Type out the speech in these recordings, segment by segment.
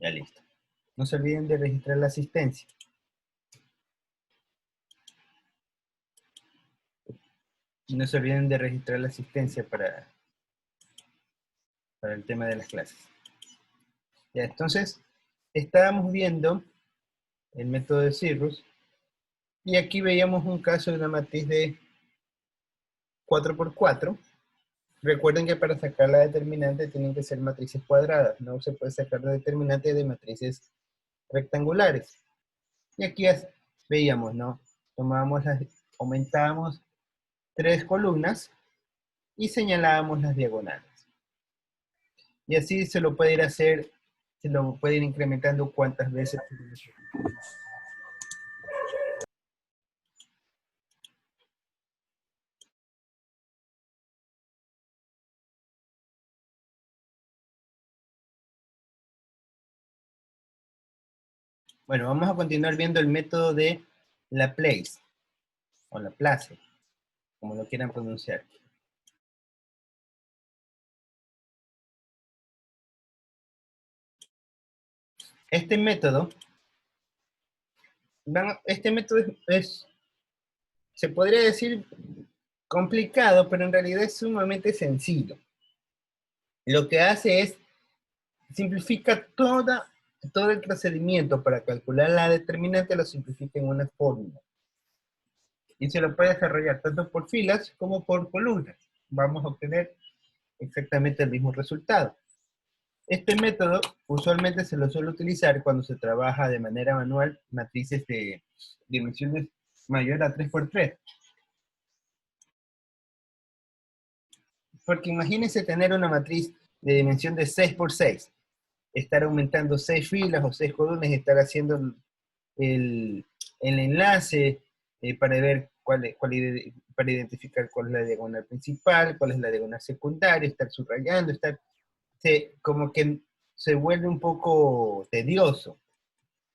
Ya listo. No se olviden de registrar la asistencia. No se olviden de registrar la asistencia para el tema de las clases. Ya, entonces, estábamos viendo el método de Cirrus y aquí veíamos un caso de una matriz de 4×4. Recuerden que para sacar la determinante tienen que ser matrices cuadradas, no se puede sacar la determinante de matrices rectangulares. Y aquí veíamos, ¿no? Aumentábamos 3 columnas y señalábamos las diagonales. Y así se lo puede ir a hacer, se lo puede ir incrementando cuantas veces. Bueno, vamos a continuar viendo el método de Laplace, o Laplace, como lo quieran pronunciar. Este método se podría decir complicado, pero en realidad es sumamente sencillo. Lo que hace es simplifica todo el procedimiento para calcular la determinante, lo simplifica en una fórmula. Y se lo puede desarrollar tanto por filas como por columnas. Vamos a obtener exactamente el mismo resultado. Este método usualmente se lo suele utilizar cuando se trabaja de manera manual matrices de dimensiones mayor a 3×3. Porque imagínense tener una matriz de dimensión de 6×6. Estar aumentando 6 filas o 6 columnas y estar haciendo el enlace para ver para identificar cuál es la diagonal principal, cuál es la diagonal secundaria, estar subrayando, como que se vuelve un poco tedioso.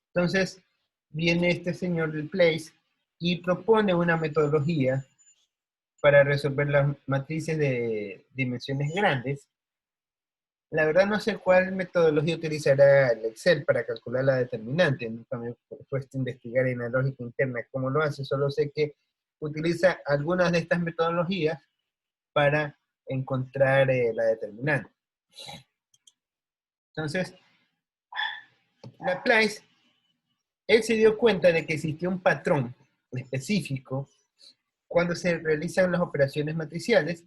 Entonces, viene este señor del Place y propone una metodología para resolver las matrices de dimensiones grandes. La verdad no sé cuál metodología utilizará el Excel para calcular la determinante. Nunca me he puesto a investigar en la lógica interna cómo lo hace. Solo sé que utiliza algunas de estas metodologías para encontrar la determinante. Entonces, Laplace, él se dio cuenta de que existía un patrón específico cuando se realizan las operaciones matriciales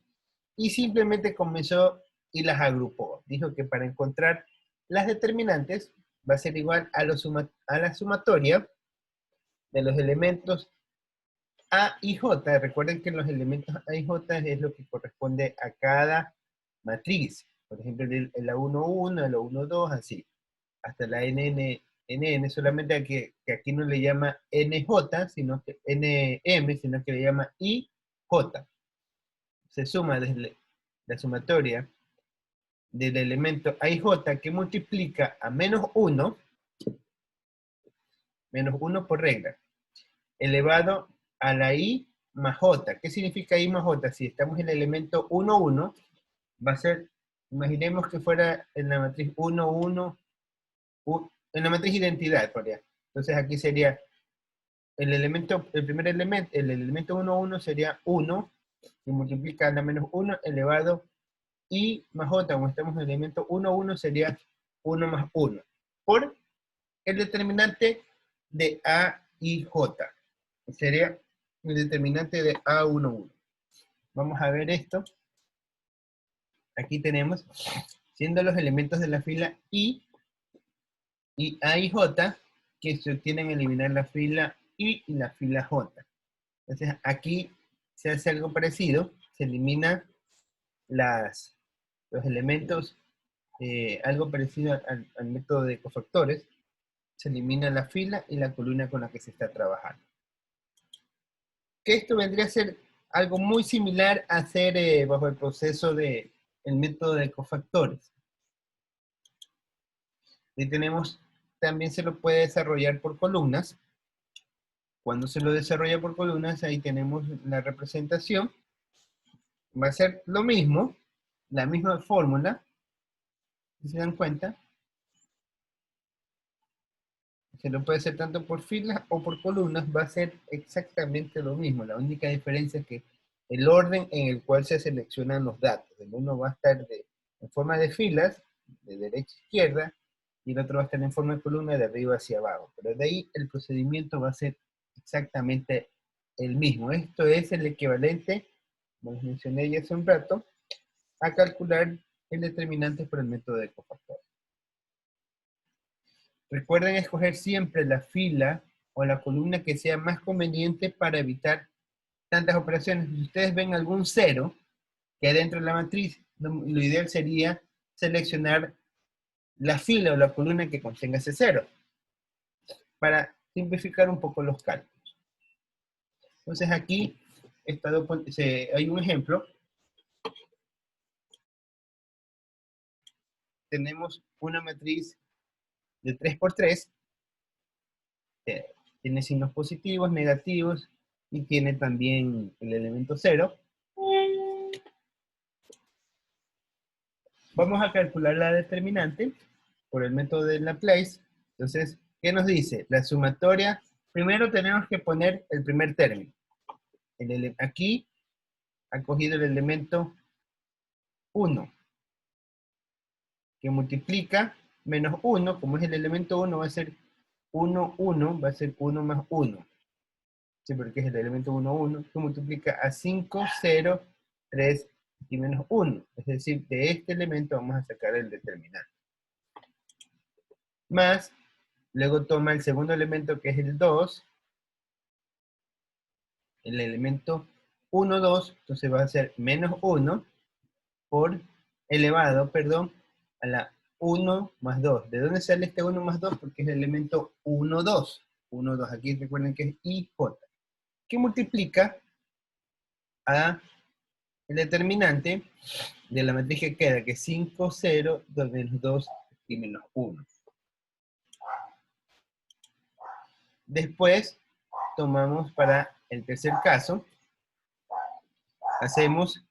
y simplemente comenzó y las agrupó. Dijo que para encontrar las determinantes va a ser igual a la sumatoria de los elementos A y J. Recuerden que los elementos A y J es lo que corresponde a cada matriz. Por ejemplo, la 1,1, la 1,2, así. Hasta la NN, solamente que aquí no le llama NJ, sino que NM, sino que le llama IJ. Se suma desde la sumatoria del elemento A y J que multiplica a -1, -1 por regla, elevado a la I más J. ¿Qué significa I más J? Si estamos en el elemento 1, 1, va a ser, imaginemos que fuera en la matriz 1, 1, en la matriz identidad, por allá. Entonces aquí sería el elemento 1, 1 sería 1, y multiplica a la -1 elevado I más J, como estamos en el elemento 1, 1, sería 1 más 1, por el determinante de A y J. Sería el determinante de A1, 1. Vamos a ver esto. Aquí tenemos, siendo los elementos de la fila I y A y J, que se obtienen eliminar la fila I y la fila J. Entonces aquí se hace algo parecido, se elimina los elementos, algo parecido al método de cofactores, se elimina la fila y la columna con la que se está trabajando. Que esto vendría a ser algo muy similar a hacer bajo el proceso del método de cofactores. Y tenemos, también se lo puede desarrollar por columnas. Cuando se lo desarrolla por columnas, ahí tenemos la representación. Va a ser lo mismo, la misma fórmula, si se dan cuenta. se lo puede hacer tanto por filas o por columnas, va a ser exactamente lo mismo. La única diferencia es que el orden en el cual se seleccionan los datos. El uno va a estar en forma de filas, de derecha a izquierda, y el otro va a estar en forma de columna, de arriba hacia abajo. Pero de ahí el procedimiento va a ser exactamente el mismo. Esto es el equivalente, como les mencioné ya hace un rato, a calcular el determinante por el método de cofactores. Recuerden escoger siempre la fila o la columna que sea más conveniente para evitar tantas operaciones. Si ustedes ven algún cero que hay dentro de la matriz, lo ideal sería seleccionar la fila o la columna que contenga ese cero para simplificar un poco los cálculos. Entonces aquí hay un ejemplo. Tenemos una matriz de 3 por 3, tiene signos positivos, negativos, y tiene también el elemento 0. Vamos a calcular la determinante por el método de Laplace. Entonces, ¿qué nos dice? La sumatoria, primero tenemos que poner el primer término. Aquí ha cogido el elemento 1, que multiplica menos 1, como es el elemento 1, va a ser 1, 1, va a ser 1 más 1. Sí, porque es el elemento 1, 1, que multiplica a 5, 0, 3 y menos 1. Es decir, de este elemento vamos a sacar el determinante. Más, luego toma el segundo elemento que es el 2, el elemento 1, 2, entonces va a ser menos 1 por elevado, perdón, a la 1 más 2. ¿De dónde sale este 1 más 2? Porque es el elemento 1, 2. 1, 2, aquí recuerden que es IJ, que multiplica a el determinante de la matriz que queda, que es 5, 0, 2, menos 2 y menos 1. Después, tomamos para el tercer caso, hacemos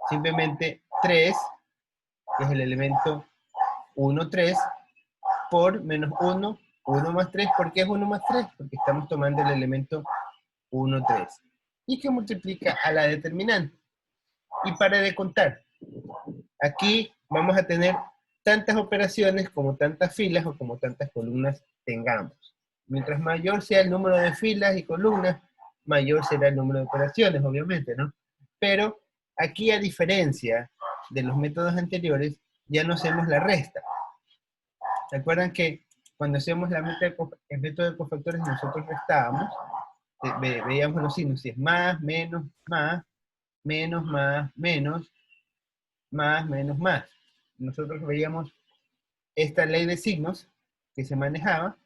simplemente 3, que es el elemento 1, 3, por menos 1, 1 más 3. ¿Por qué es 1 más 3? Porque estamos tomando el elemento 1, 3. Y que multiplica a la determinante. Y para de contar. Aquí vamos a tener tantas operaciones como tantas filas o como tantas columnas tengamos. Mientras mayor sea el número de filas y columnas, mayor será el número de operaciones, obviamente, ¿no? Pero aquí, a diferencia de los métodos anteriores, ya no hacemos la resta. ¿Se acuerdan que cuando hacemos el método de cofactores nosotros restábamos? Veíamos los signos, si es más, menos, más, menos, más, menos, más, menos, más. Nosotros veíamos esta ley de signos que se manejaba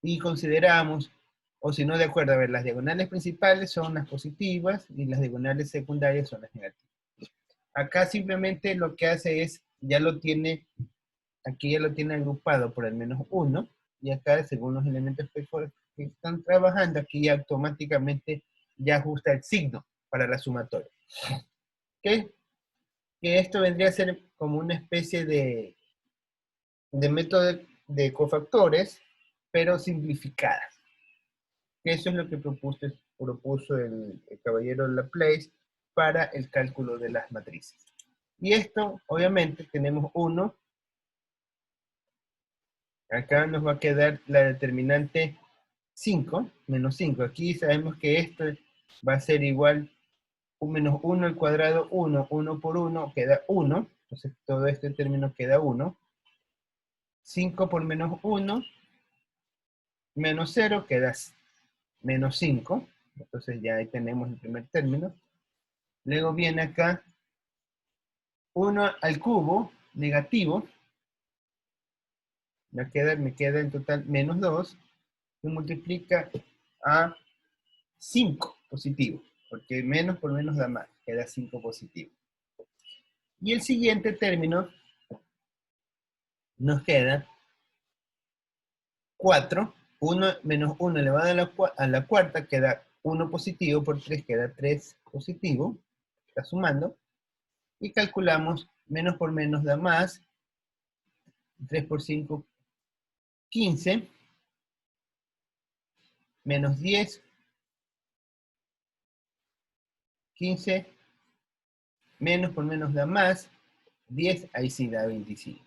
y considerábamos, o si no, de acuerdo, a ver, las diagonales principales son las positivas y las diagonales secundarias son las negativas. Acá simplemente lo que hace es, ya lo tiene, aquí ya lo tiene agrupado por el menos 1, y acá, según los elementos que están trabajando, aquí ya automáticamente ya ajusta el signo para la sumatoria. ¿Ok? Que esto vendría a ser como una especie de método de cofactores, pero simplificadas. Eso es lo que propuso el caballero Laplace para el cálculo de las matrices. Y esto, obviamente, tenemos 1. Acá nos va a quedar la determinante 5, menos 5. Aquí sabemos que esto va a ser igual a menos 1 al cuadrado, 1, 1 por 1, queda 1. Entonces todo este término queda 1. 5 por menos 1, menos 0, queda menos 5. Entonces ya ahí tenemos el primer término. Luego viene acá 1 al cubo, negativo. Me queda en total menos 2. Y multiplica a 5 positivo. Porque menos por menos da más. Queda 5 positivo. Y el siguiente término nos queda 4. 1 menos 1 elevado a la cuarta queda 1 positivo, por 3 queda 3 positivo. Está sumando. Y calculamos menos por menos da más. 3 por 5, 15. menos 10, 15, menos por menos da más, 10, ahí sí da 25.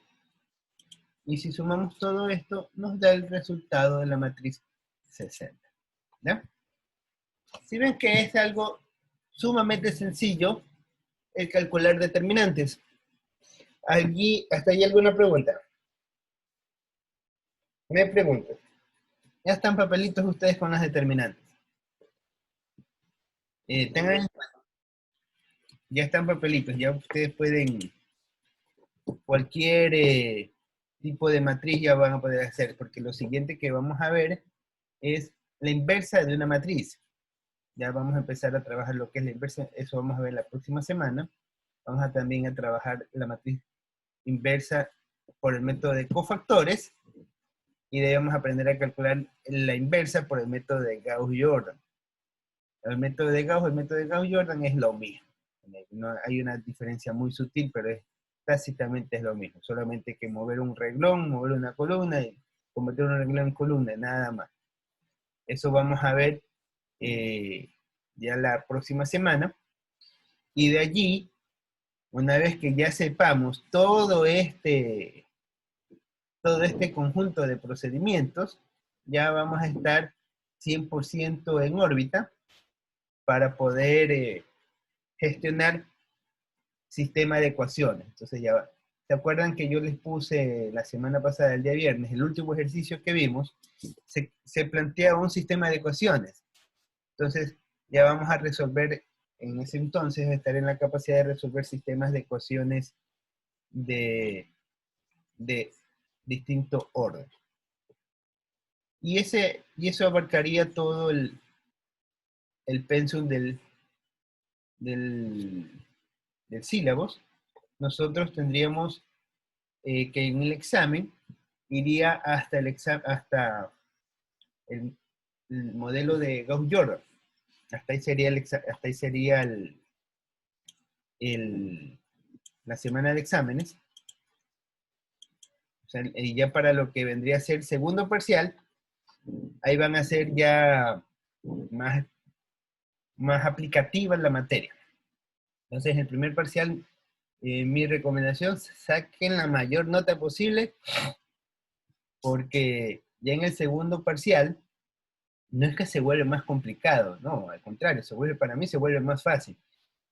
Y si sumamos todo esto, nos da el resultado de la matriz 60. ¿Ya? Si ven que es algo sumamente sencillo el calcular determinantes. Allí, ¿hasta ahí alguna pregunta? Me pregunto. Ya están papelitos ustedes con las determinantes. Tengan, ya están papelitos, ya ustedes pueden, cualquier tipo de matriz ya van a poder hacer, porque lo siguiente que vamos a ver es la inversa de una matriz. Ya vamos a empezar a trabajar lo que es la inversa, eso vamos a ver la próxima semana. Vamos a también a trabajar la matriz inversa por el método de cofactores, y debemos aprender a calcular la inversa por el método de Gauss-Jordan. El método de Gauss-Jordan es lo mismo. No, hay una diferencia muy sutil, pero tácitamente es lo mismo. Solamente que mover un renglón, mover una columna y convertir un renglón en columna, nada más. Eso vamos a ver ya la próxima semana. Y de allí, una vez que ya sepamos todo este conjunto de procedimientos, ya vamos a estar 100% en órbita para poder gestionar sistema de ecuaciones. Entonces ya va. ¿Se acuerdan que yo les puse la semana pasada, el día viernes, el último ejercicio que vimos? Se plantea un sistema de ecuaciones. Entonces ya vamos a resolver, en ese entonces, estar en la capacidad de resolver sistemas de ecuaciones de distinto orden. Y eso abarcaría todo el pensum del sílabus. Nosotros tendríamos que en el examen iría hasta el modelo de Gauss-Jordan. Hasta ahí sería la semana de exámenes. O sea, y ya para lo que vendría a ser segundo parcial, ahí van a ser ya más aplicativa la materia. Entonces, en el primer parcial, mi recomendación, saquen la mayor nota posible, porque ya en el segundo parcial, no es que se vuelve más complicado, no, al contrario, para mí se vuelve más fácil,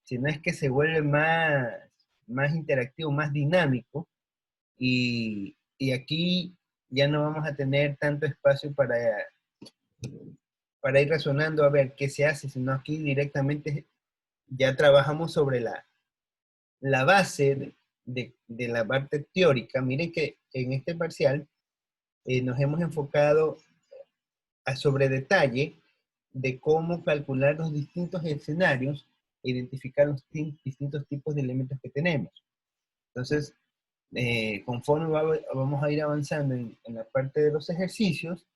sino es que se vuelve más interactivo, más dinámico, y aquí ya no vamos a tener tanto espacio para ir razonando a ver qué se hace, sino aquí directamente ya trabajamos sobre la base de la parte teórica. Miren que en este parcial nos hemos enfocado sobre detalle de cómo calcular los distintos escenarios e identificar los distintos tipos de elementos que tenemos. Entonces, conforme vamos a ir avanzando en la parte de los ejercicios,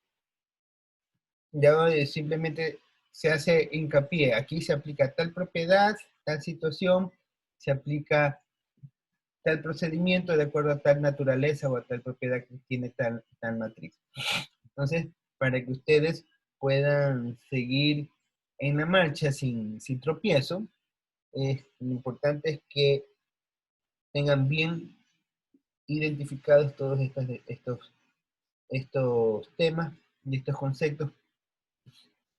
ya simplemente se hace hincapié, aquí se aplica tal propiedad, tal situación, se aplica tal procedimiento de acuerdo a tal naturaleza o a tal propiedad que tiene tal matriz. Entonces, para que ustedes puedan seguir en la marcha sin tropiezo, lo importante es que tengan bien identificados todos estos temas y estos conceptos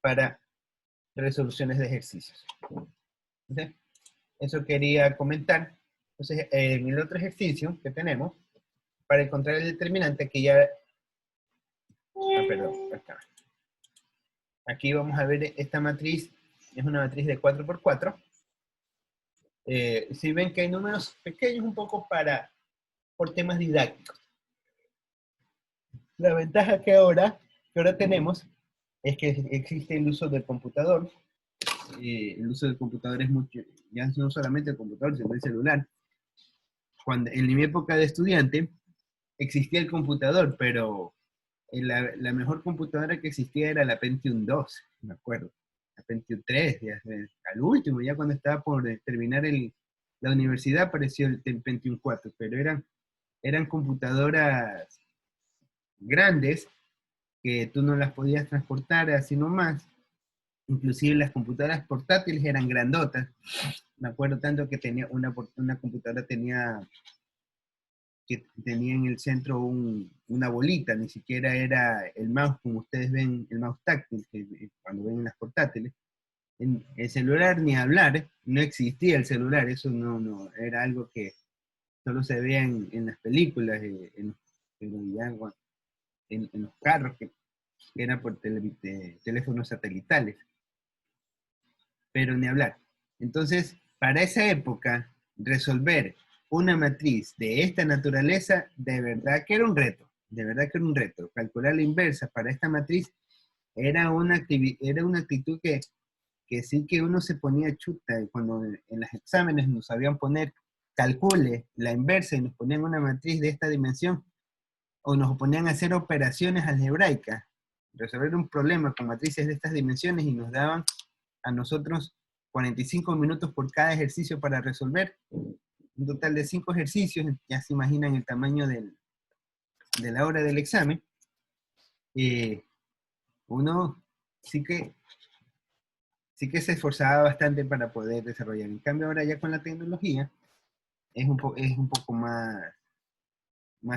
para resoluciones de ejercicios. ¿Sí? Eso quería comentar. Entonces, en el otro ejercicio que tenemos, para encontrar el determinante, que ya... perdón, acá. Aquí vamos a ver esta matriz, es una matriz de 4×4. Si ven que hay números pequeños un poco por temas didácticos. La ventaja que ahora tenemos es que existe el uso del computador. El uso del computador es mucho, ya no solamente el computador, sino el celular. En mi época de estudiante existía el computador, pero la mejor computadora que existía era la Pentium 2, me acuerdo. La Pentium 3, al último, ya cuando estaba por terminar la universidad, apareció el Pentium 4, pero eran computadoras grandes que tú no las podías transportar así nomás. Inclusive las computadoras portátiles eran grandotas. Me acuerdo tanto que tenía una computadora que tenía en el centro una bolita, ni siquiera era el mouse como ustedes ven, el mouse táctil, cuando ven en las portátiles. En el celular ni hablar, no existía el celular, eso no era algo que solo se veía en las películas, pero ya, bueno, en los carros que eran por teléfonos satelitales, pero ni hablar. Entonces, para esa época, resolver una matriz de esta naturaleza, de verdad que era un reto, de verdad que era un reto. Calcular la inversa para esta matriz era una actitud que sí que uno se ponía chuta, cuando en los exámenes nos sabían poner calcule la inversa y nos ponían una matriz de esta dimensión, o nos ponían a hacer operaciones algebraicas, resolver un problema con matrices de estas dimensiones y nos daban a nosotros 45 minutos por cada ejercicio para resolver, un total de 5 ejercicios, ya se imaginan el tamaño de la hora del examen. Uno sí que se esforzaba bastante para poder desarrollar. En cambio, ahora ya con la tecnología es un poco más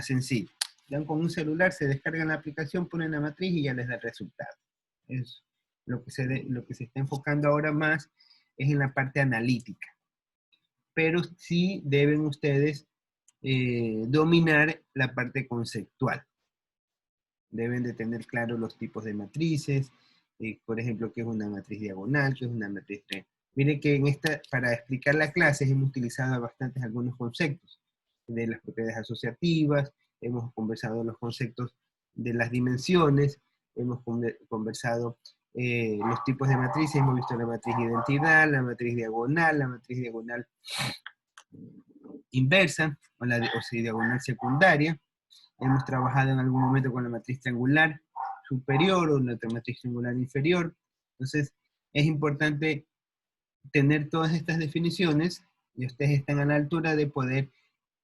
sencillo. Ya con un celular se descargan la aplicación, ponen la matriz y ya les da el resultado. Es lo que se está enfocando ahora más es en la parte analítica. Pero sí deben ustedes dominar la parte conceptual. Deben de tener claro los tipos de matrices, por ejemplo, qué es una matriz diagonal, qué es una matriz tren. Miren que para explicar la clase hemos utilizado algunos conceptos de las propiedades asociativas, hemos conversado los conceptos de las dimensiones, hemos conversado los tipos de matrices, hemos visto la matriz identidad, la matriz diagonal inversa, o sea, diagonal secundaria. Hemos trabajado en algún momento con la matriz triangular superior o la matriz triangular inferior. Entonces, es importante tener todas estas definiciones y ustedes están a la altura de poder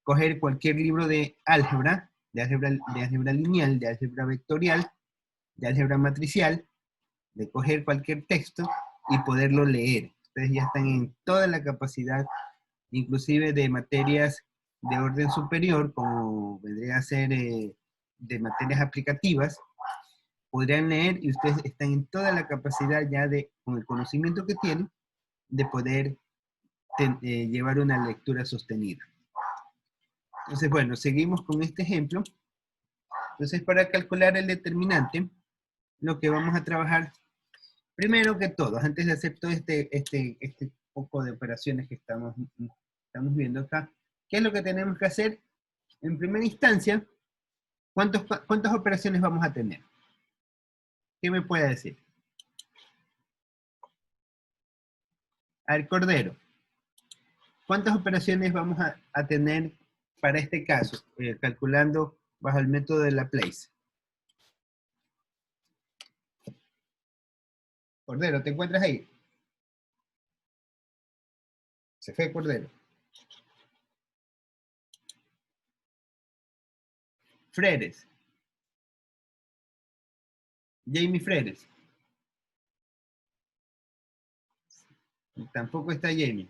coger cualquier libro de álgebra lineal, de álgebra vectorial, de álgebra matricial, de coger cualquier texto y poderlo leer. Ustedes ya están en toda la capacidad, inclusive de materias de orden superior, como vendría a ser de materias aplicativas, podrían leer y ustedes están en toda la capacidad ya con el conocimiento que tienen, de poder llevar una lectura sostenida. Entonces, bueno, seguimos con este ejemplo. Entonces, para calcular el determinante, lo que vamos a trabajar, primero que todo, antes de hacer todo este poco de operaciones que estamos viendo acá, ¿qué es lo que tenemos que hacer? En primera instancia, ¿cuántas operaciones vamos a tener? ¿Qué me puede decir? A ver, Cordero, ¿cuántas operaciones vamos a tener para este caso, calculando bajo el método de Laplace? Cordero, ¿te encuentras ahí? Se fue Cordero. Fredes. Jamie Fredes. Tampoco está Jamie.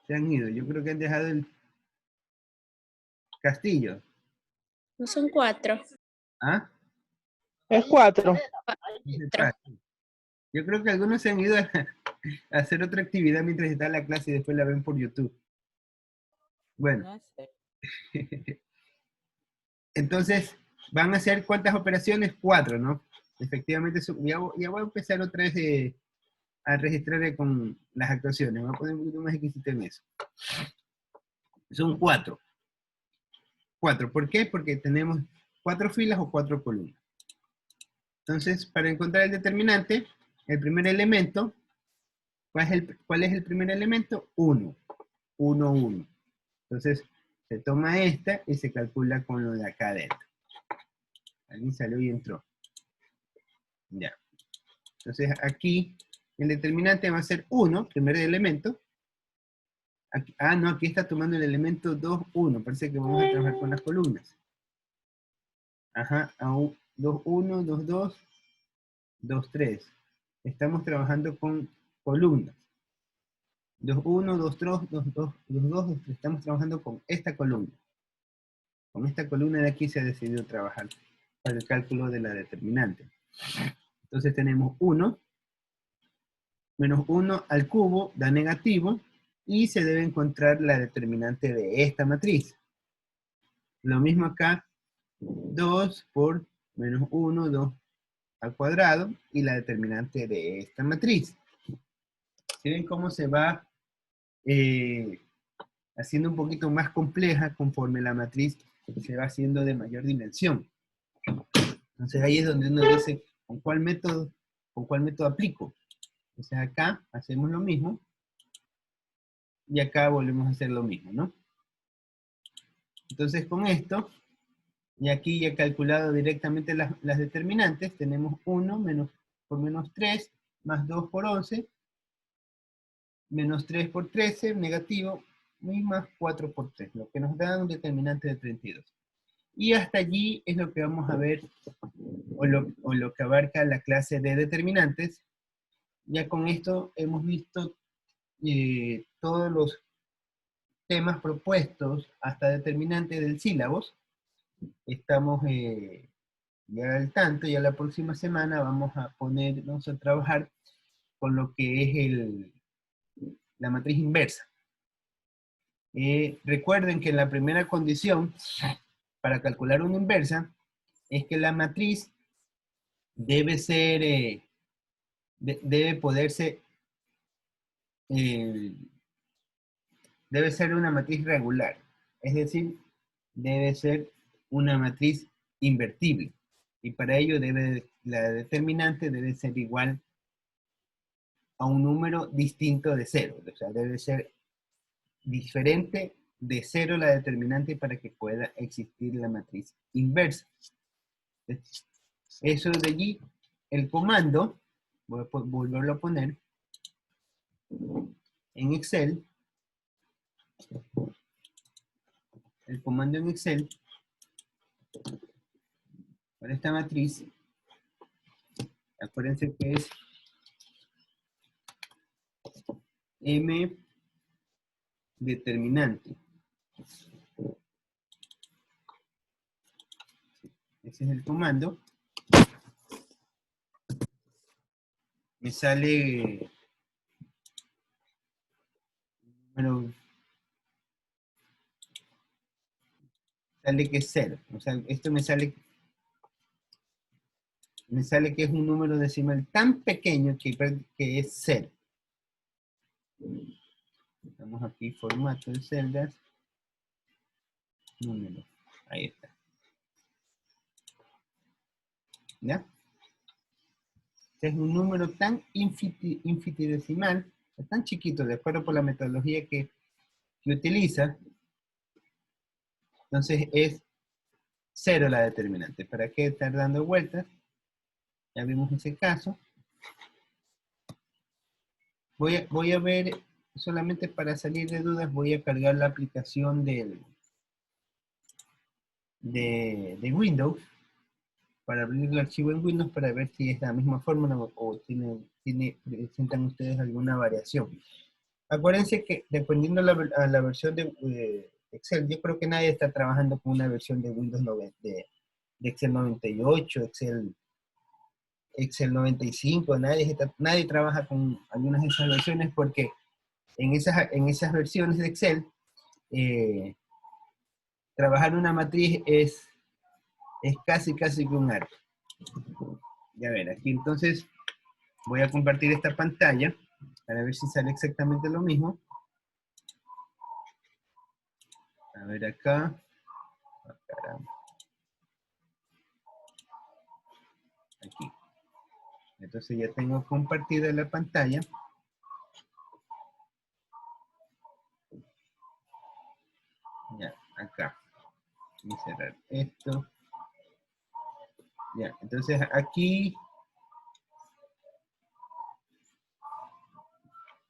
Se han ido. Yo creo que han dejado el Castillo. No son 4. ¿Ah? Es 4. Yo creo que algunos se han ido a hacer otra actividad mientras está la clase y después la ven por YouTube. Bueno. Entonces, van a hacer ¿cuántas operaciones? 4, ¿no? Efectivamente, ya voy a empezar otra vez a registrar con las actuaciones. Voy a poner un poquito más exquisito en eso. Son 4. 4. ¿Por qué? Porque tenemos 4 filas o 4 columnas. Entonces, para encontrar el determinante, el primer elemento, ¿cuál es el primer elemento? 1. 1, 1. Entonces, se toma esta y se calcula con lo de acá adentro. Alguien salió y entró. Ya. Entonces, aquí el determinante va a ser 1, primer elemento. Aquí, no, aquí está tomando el elemento 2, 1. Parece que vamos a trabajar con las columnas. Ajá, 2, 1, 2, 2, 2, 3. Estamos trabajando con columnas. 2, 1, 2, 3, 2, 2, 2, 2, 2, 3. Estamos trabajando con esta columna. Con esta columna de aquí se ha decidido trabajar para el cálculo de la determinante. Entonces tenemos 1, menos 1 al cubo da negativo, y se debe encontrar la determinante de esta matriz. Lo mismo acá, 2 por menos 1, 2 al cuadrado, y la determinante de esta matriz. ¿Sí ven cómo se va haciendo un poquito más compleja conforme la matriz se va haciendo de mayor dimensión? Entonces ahí es donde uno dice, con cuál método aplico? Entonces acá hacemos lo mismo, y acá volvemos a hacer lo mismo, ¿no? Entonces con esto, y aquí ya he calculado directamente las determinantes, tenemos 1 menos, por menos 3, más 2 por 11, menos 3 por 13, negativo, y más 4 por 3, lo que nos da un determinante de 32. Y hasta allí es lo que vamos a ver, o lo que abarca la clase de determinantes. Ya con esto hemos visto todos los temas propuestos hasta determinante del sílabus. Estamos ya al tanto, ya la próxima semana vamos a trabajar con lo que es la matriz inversa. Recuerden que la primera condición para calcular una inversa es que la matriz debe ser, debe poderse, debe ser una matriz regular, es decir, debe ser una matriz invertible, y para ello la determinante debe ser igual a un número distinto de 0, o sea, debe ser diferente de 0 la determinante para que pueda existir la matriz inversa. Eso de allí, el comando, voy a volverlo a poner en Excel. El comando en Excel para esta matriz, acuérdense que es M determinante. Ese es el comando. Me sale sale que es 0. O sea, esto me sale que es un número decimal tan pequeño que es 0. Estamos aquí, formato de celdas, número, ahí está. ¿Ya? Este es un número tan infinitesimal, tan chiquito, de acuerdo por la metodología que utiliza. Entonces es 0 la determinante. ¿Para qué estar dando vueltas? Ya vimos ese caso. Voy a ver, solamente para salir de dudas, voy a cargar la aplicación de Windows, para abrir el archivo en Windows, para ver si es la misma fórmula o presentan ustedes alguna variación. Acuérdense que dependiendo a la versión de Excel, yo creo que nadie está trabajando con una versión de Windows de Excel 98, Excel 95, nadie trabaja con algunas de esas versiones, porque en esas versiones de Excel, trabajar una matriz es casi que un arte. Ya ver, aquí entonces voy a compartir esta pantalla para ver si sale exactamente lo mismo. A ver acá. Ah, caramba. Aquí. Entonces ya tengo compartida la pantalla. Ya, acá. Voy a cerrar esto. Ya, entonces aquí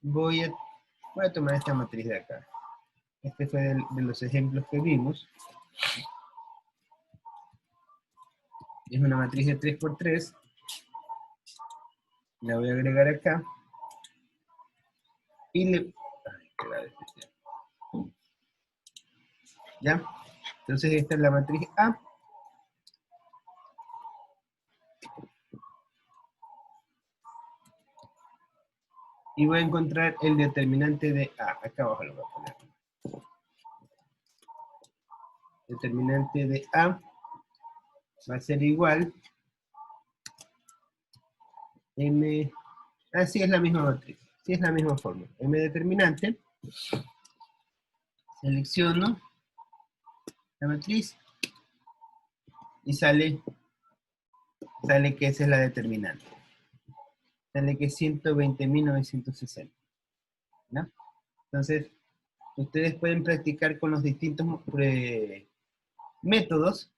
voy a tomar esta matriz de acá. Este fue de los ejemplos que vimos. Es una matriz de 3 por 3. La voy a agregar acá. Y le... Ay, qué grave este. ¿Ya? Entonces esta es la matriz A. Y voy a encontrar el determinante de A. Acá abajo lo voy a poner. Determinante de A va a ser igual M... Ah, sí, es la misma matriz. Sí, es la misma forma. M determinante. Selecciono la matriz y sale que esa es la determinante. Sale que es 120.960. ¿No? Entonces, ustedes pueden practicar con los distintos métodos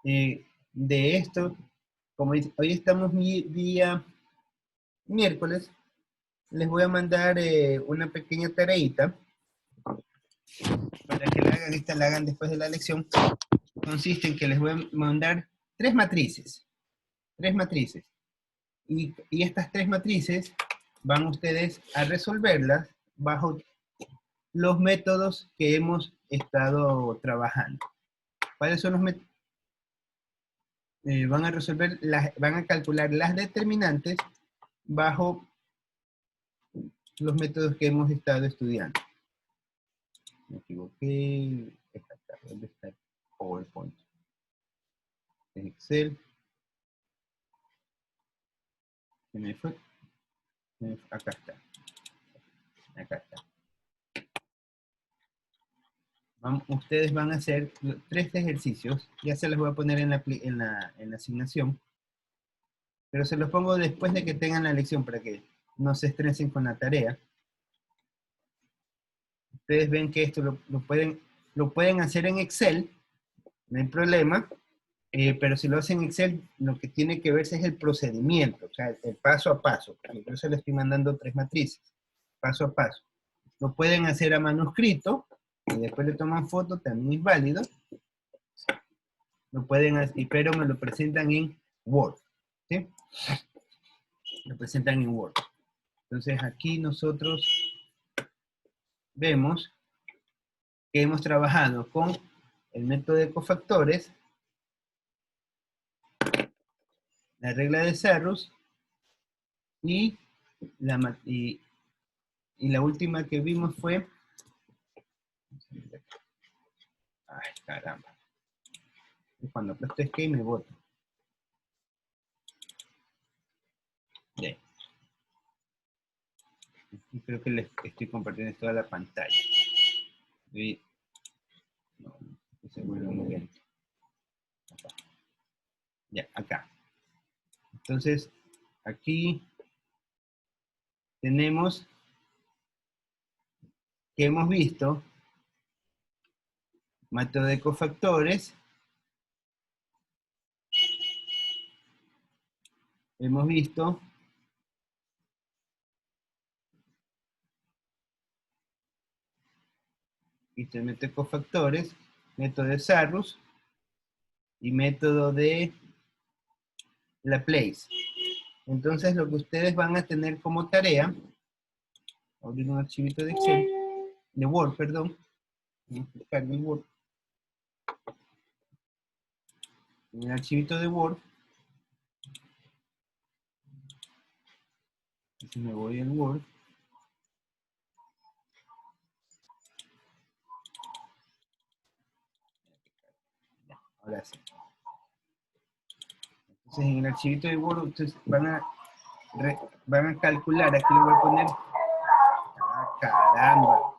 de esto. Como hoy estamos día miércoles, les voy a mandar una pequeña tareita para que la hagan. Esta la hagan después de la lección. Consiste en que les voy a mandar tres matrices. Y estas tres matrices van ustedes a resolverlas bajo los métodos que hemos estado trabajando. ¿Cuáles son los métodos? Van a calcular las determinantes bajo los métodos que hemos estado estudiando. Me equivoqué. ¿Dónde está el PowerPoint? En Excel. Se me fue. Acá está. Acá está. Ustedes van a hacer 3 ejercicios. Ya se los voy a poner en la asignación. Pero se los pongo después de que tengan la lección para que no se estresen con la tarea. Ustedes ven que esto lo pueden hacer en Excel. No hay problema. Pero si lo hacen en Excel, lo que tiene que verse es el procedimiento, o sea, el paso a paso. Yo se les estoy mandando 3 matrices, paso a paso. Lo pueden hacer a manuscrito, y después le toman foto, también es válido. Lo pueden hacer, pero me lo presentan en Word, ¿sí? Lo presentan en Word. Entonces aquí nosotros vemos que hemos trabajado con el método de cofactores, la regla de Sarrus, y la última que vimos fue... Ay, caramba. Cuando aplasto escape me boto. Bien. Y creo que les estoy compartiendo toda la pantalla. Y... No, se vuelve muy lento. Acá. Ya, acá. Entonces, aquí tenemos que hemos visto método de cofactores. Hemos visto el método de cofactores, método de Sarrus y método de Laplace. Entonces, lo que ustedes van a tener como tarea, abrir un archivito de Excel, de Word, perdón, buscar el Word. En el archivito de Word, si me voy en Word, ahora sí. Entonces en el archivito de Word ustedes van a calcular, aquí le voy a poner, caramba,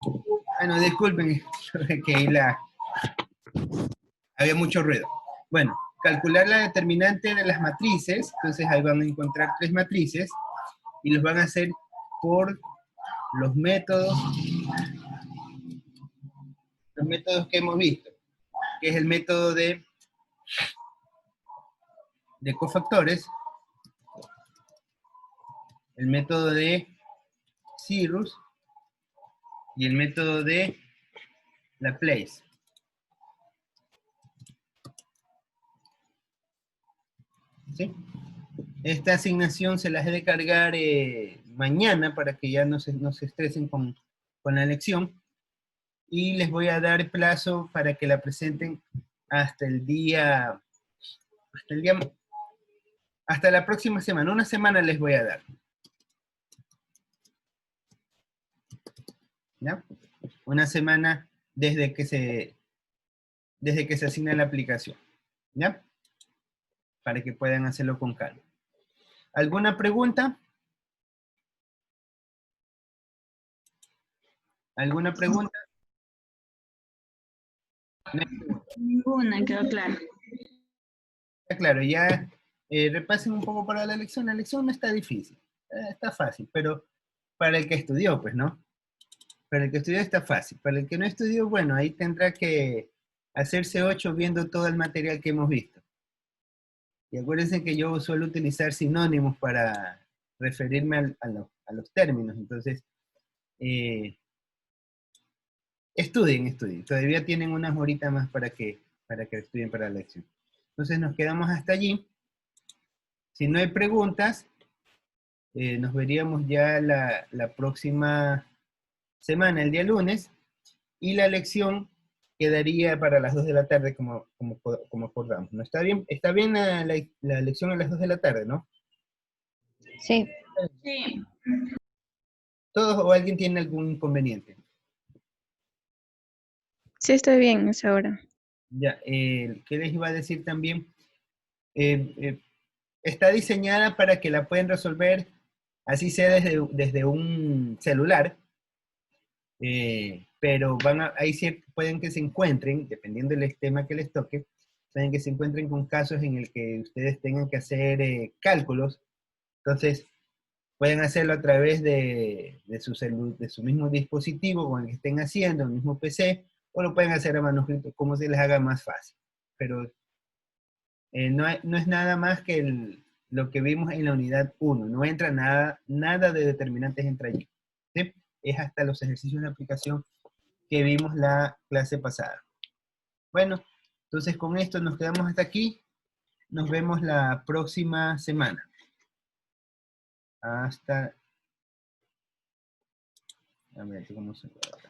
Bueno, disculpen que ahí había mucho ruido. Bueno, calcular la determinante de las matrices. Entonces ahí van a encontrar 3 matrices y los van a hacer por los métodos que hemos visto, que es el método de cofactores, el método de Cirrus y el método de Laplace. ¿Sí? Esta asignación se las he de cargar mañana para que ya no se estresen con la lección. Y les voy a dar plazo para que la presenten hasta la próxima semana. Una semana les voy a dar. ¿Ya? Una semana desde que se asigna la aplicación. ¿Ya? Para que puedan hacerlo con calma. ¿Alguna pregunta? ¿Alguna pregunta? Ninguna, quedó claro. Claro, ya repasen un poco para la lección. La lección no está difícil, está fácil, pero para el que estudió, pues, ¿no? Para el que estudió está fácil. Para el que no estudió, bueno, ahí tendrá que hacerse 8 viendo todo el material que hemos visto. Y acuérdense que yo suelo utilizar sinónimos para referirme a los términos. Entonces, estudien. Todavía tienen unas horitas más para que estudien para la lección. Entonces nos quedamos hasta allí. Si no hay preguntas, nos veríamos ya la próxima semana, el día lunes, y la lección quedaría para las 2 de la tarde como acordamos. ¿No está bien? ¿Está bien la lección a las 2 de la tarde, no? Sí. Sí. ¿Todos o alguien tiene algún inconveniente? Sí, estoy bien a esa hora. Ya, ¿qué les iba a decir también? Está diseñada para que la puedan resolver, así sea desde un celular, pero pueden que se encuentren, dependiendo del tema que les toque, pueden que se encuentren con casos en el que ustedes tengan que hacer cálculos. Entonces, pueden hacerlo a través de su mismo dispositivo con el que estén haciendo, el mismo PC, o lo pueden hacer a manuscrito, como se les haga más fácil. Pero no es nada más que lo que vimos en la unidad 1. No entra nada de determinantes entra allí. ¿Sí? Es hasta los ejercicios de aplicación que vimos la clase pasada. Bueno, entonces con esto nos quedamos hasta aquí. Nos vemos la próxima semana. Hasta... A ver, ¿cómo se puede?